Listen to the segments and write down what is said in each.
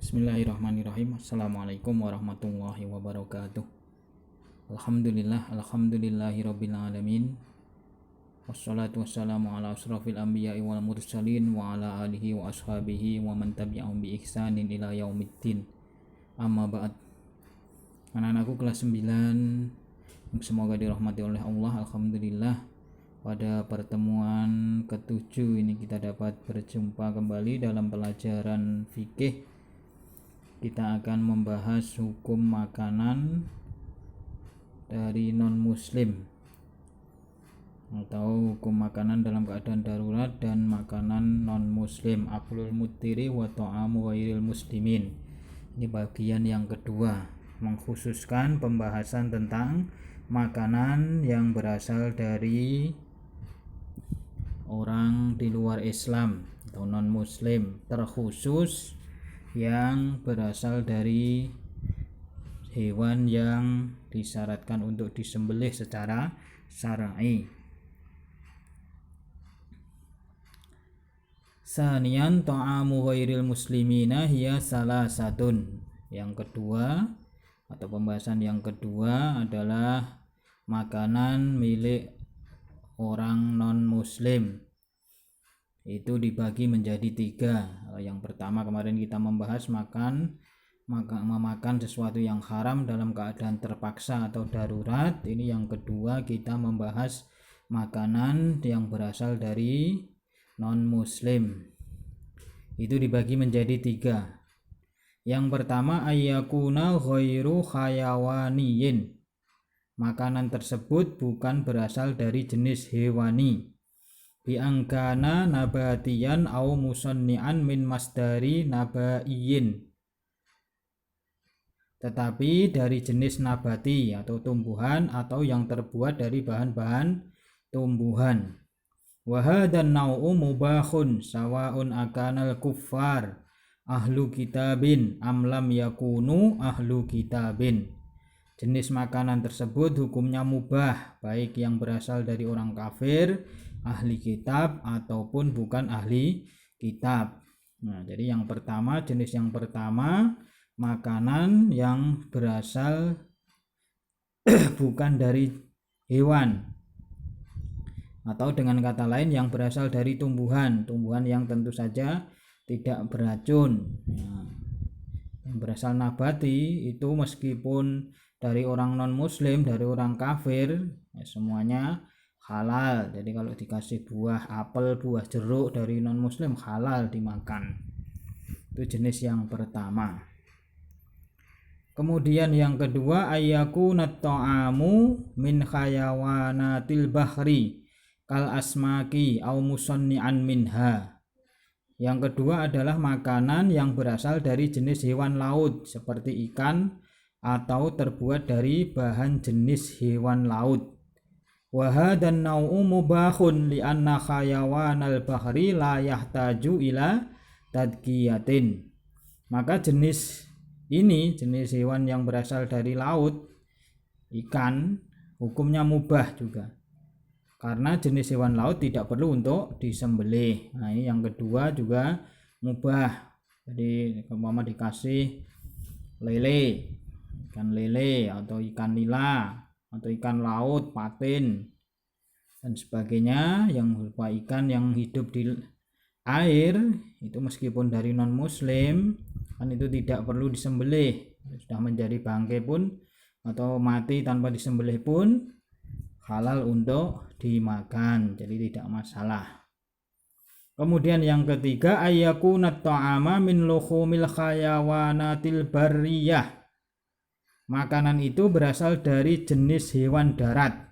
Bismillahirrahmanirrahim. Assalamualaikum warahmatullahi wabarakatuh. Alhamdulillahirabbil alamin. Wassalatu wassalamu ala asrofil anbiya'i wal mursalin wa ala alihi wa ashabihi wa man tabi'ahum bi ihsanin ila yaumiddin. Amma ba'd. Anak-anakku kelas 9 yang semoga dirahmati oleh Allah. Alhamdulillah, pada pertemuan ke-7 ini kita dapat berjumpa kembali dalam pelajaran fikih. Kita akan membahas hukum makanan dari non-muslim atau hukum makanan dalam keadaan darurat dan makanan non-muslim, aklul mutiri wa ta'amu ghairil muslimin. Ini bagian yang kedua, mengkhususkan pembahasan tentang makanan yang berasal dari orang di luar Islam atau non-muslim, terkhusus yang berasal dari hewan yang disyaratkan untuk disembelih secara syar'i. Saniyan ta'amu ghairil muslimina hiya salasatun. Yang kedua atau pembahasan yang kedua adalah makanan milik orang non muslim. Itu dibagi menjadi 3. Yang pertama kemarin kita membahas memakan sesuatu yang haram dalam keadaan terpaksa atau darurat. Ini yang kedua kita membahas makanan yang berasal dari non muslim. Itu dibagi menjadi 3. Yang pertama ayyakuna ghairu khayawaniyin. Makanan tersebut bukan berasal dari jenis hewani. Biangkana nabatiyan au musannian min masdari nabaiyin, tetapi dari jenis nabati atau tumbuhan atau yang terbuat dari bahan-bahan tumbuhan. Wa hadan nau'u mubahun sawaun akanal kuffar ahlu kitabin am lam yakunu ahlu kitabin. Jenis makanan tersebut hukumnya mubah, baik yang berasal dari orang kafir, ahli kitab ataupun bukan ahli kitab. Nah, jadi yang pertama, jenis yang pertama, makanan yang berasal bukan dari hewan, atau dengan kata lain yang berasal dari tumbuhan yang tentu saja tidak beracun. Nah, yang berasal nabati itu meskipun dari orang non muslim, dari orang kafir, ya semuanya halal. Jadi kalau dikasih buah apel, buah jeruk dari non muslim halal dimakan. Itu jenis yang pertama. Kemudian yang kedua ayyakuna ta'amu min khayawanatil bahri kal asmaki au musanni'an minha. Yang kedua adalah makanan yang berasal dari jenis hewan laut seperti ikan atau terbuat dari bahan jenis hewan laut. Wa hadan nau'u mubahun li'anna khayawanal bahri la yahtaju ila tadqiyatin. Maka jenis ini, jenis hewan yang berasal dari laut, ikan, hukumnya mubah juga, karena jenis hewan laut tidak perlu untuk disembelih. Nah, ini yang kedua juga mubah. Jadi umpama dikasih lele, ikan lele atau ikan nila atau ikan laut, patin dan sebagainya, yang berupa ikan yang hidup di air, itu meskipun dari non muslim kan itu tidak perlu disembelih. Sudah menjadi bangkai pun atau mati tanpa disembelih pun halal untuk dimakan, jadi tidak masalah. Kemudian yang ketiga ayyakuna ta'ama min luhumil khayawanatil barriyah. Makanan itu berasal dari jenis hewan darat,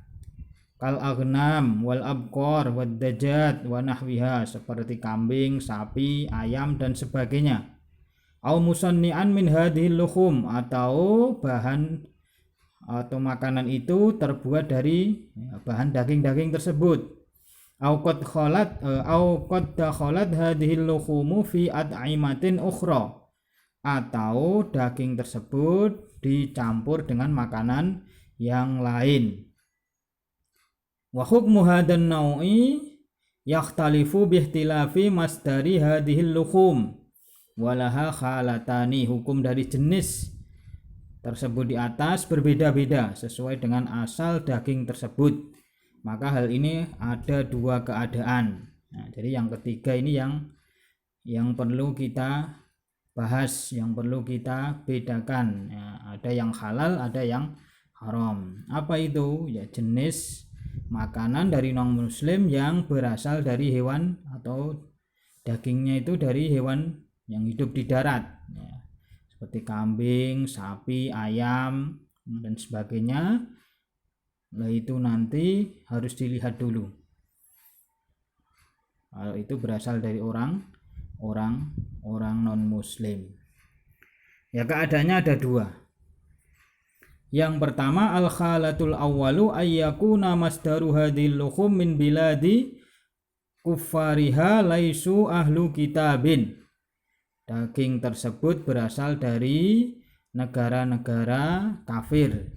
kal aghnam wal abqar wad dajat wa nahwiha, seperti kambing, sapi, ayam dan sebagainya. Au musanni'an min hadhil luhum, atau bahan atau makanan itu terbuat dari bahan daging-daging tersebut. Au qad dakhalat hadhil luhumu fi at'imatin ukhra, atau daging tersebut dicampur dengan makanan yang lain. Wa hukmu hadan nau'i yakhtalifu bihtilafi masdari hadhil luhum. walaha khalatani, hukum dari jenis tersebut di atas berbeda-beda sesuai dengan asal daging tersebut. Maka hal ini ada dua keadaan. Nah, jadi yang ketiga ini yang perlu kita bahas, yang perlu kita bedakan. Ya, ada yang halal, ada yang haram. Apa itu? Ya, jenis makanan dari non muslim yang berasal dari hewan atau dagingnya itu dari hewan yang hidup di darat, ya, seperti kambing, sapi, ayam dan sebagainya. Nah, itu nanti harus dilihat dulu kalau itu berasal dari orang non muslim. Ya, keadaannya ada dua. Yang pertama, al khalatul awwalu ayyakuna masdaru hadhil luhum min biladi kuffariha laisu ahlu kitabin. Daging tersebut berasal dari negara-negara kafir,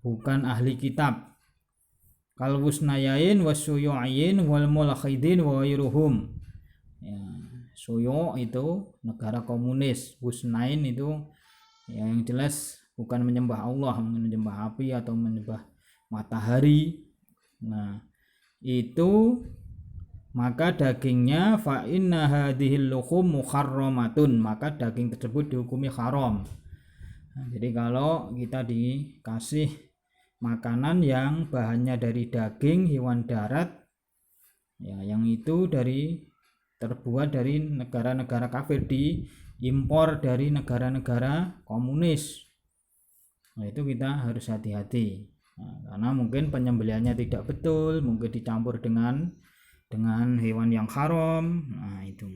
bukan ahli kitab. Kal wusnayain wasuyu'in wal mulakhidin wa ghairuhum. Ya, suyu itu negara komunis, wusnain itu ya, yang jelas bukan menyembah Allah, menyembah api atau menyembah matahari. Nah, itu maka dagingnya fa inna hadhil luhum muharramatun, maka daging tersebut dihukumi haram. Nah, jadi kalau kita dikasih makanan yang bahannya dari daging hewan darat, ya, yang itu terbuat dari negara-negara kafir, diimpor dari negara-negara komunis, nah itu kita harus hati-hati. Nah, karena mungkin penyembelihannya tidak betul, mungkin dicampur dengan hewan yang haram. Nah, itu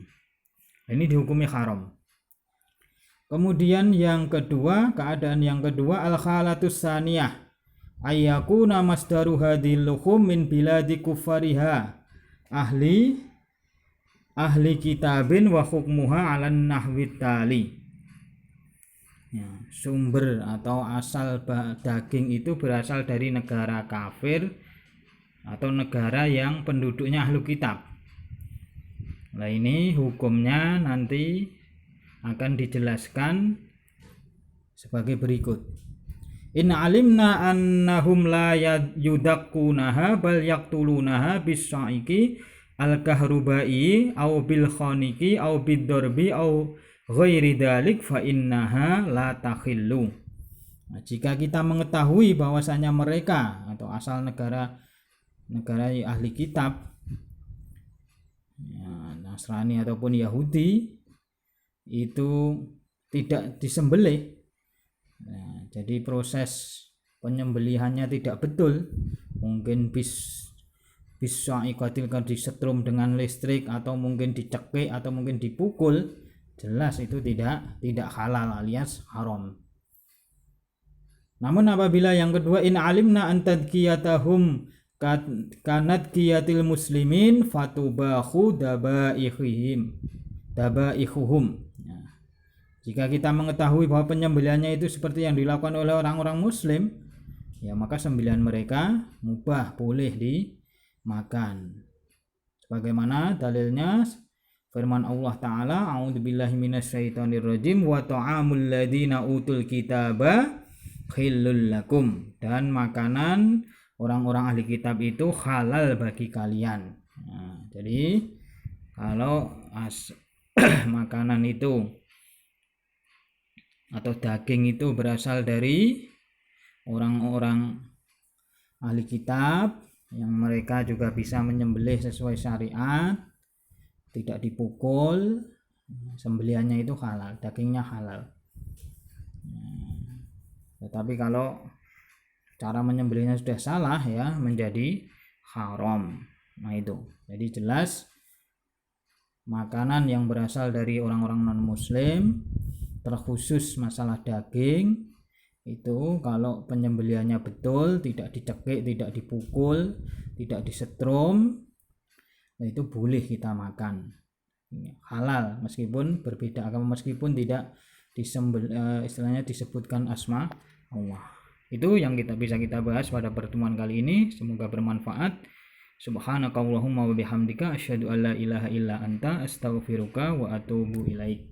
ini dihukumi haram. Kemudian yang kedua, keadaan yang kedua, al khalatus saniyah ayyakuna masdaru hadhil luhum min biladi kuffariha ahli kitabin wa hukmuha 'alan nahwi tali. Ya, sumber atau asal daging itu berasal dari negara kafir atau negara yang penduduknya ahlu kitab. Nah, ini hukumnya nanti akan dijelaskan sebagai berikut. In alimna annahum la yudakkunaha bal yaqtulunaha bis-saiki al-kahrubai au bil khaniki au bid-darbi au ghairi dalik fa innaha la takhillu. Nah, jika kita mengetahui bahwasanya mereka atau asal negara ahli kitab, ya, Nasrani ataupun Yahudi, itu tidak disembelih. Nah, jadi proses penyembelihannya tidak betul, mungkin bisa ikatilkan disetrum dengan listrik, atau mungkin dicekik, atau mungkin dipukul, jelas itu tidak halal alias haram. Namun apabila yang kedua, in alimna an tadkiyatahum kanat kiyatil muslimin fatubahu dabaihuhum. Jika kita mengetahui bahwa penyembelihannya itu seperti yang dilakukan oleh orang-orang muslim, ya maka sembelihan mereka mubah, boleh dimakan. Sebagaimana dalilnya firman Allah Ta'ala, a'udzubillahi minasyaitonirrajim, wa ta'amul ladina utul kitaba khillul lakum, dan makanan orang-orang ahli kitab itu halal bagi kalian. Nah, jadi kalau makanan itu atau daging itu berasal dari orang-orang ahli kitab yang mereka juga bisa menyembelih sesuai syariat, tidak dipukul, sembelihannya itu halal, dagingnya halal. Tetapi kalau cara menyembelihnya sudah salah, ya menjadi haram. Nah, itu jadi jelas makanan yang berasal dari orang-orang non muslim, terkhusus masalah daging, itu kalau penyembelihannya betul, tidak dicekik, tidak dipukul, tidak disetrum, itu boleh kita makan, halal, meskipun berbeda agama, meskipun tidak istilahnya disebutkan asma Allah. Itu yang bisa kita bahas pada pertemuan kali ini. Semoga bermanfaat. Subhanakallahumma wa bihamdika asyhadu an la ilaha illa anta astaghfiruka wa atubu ilaik.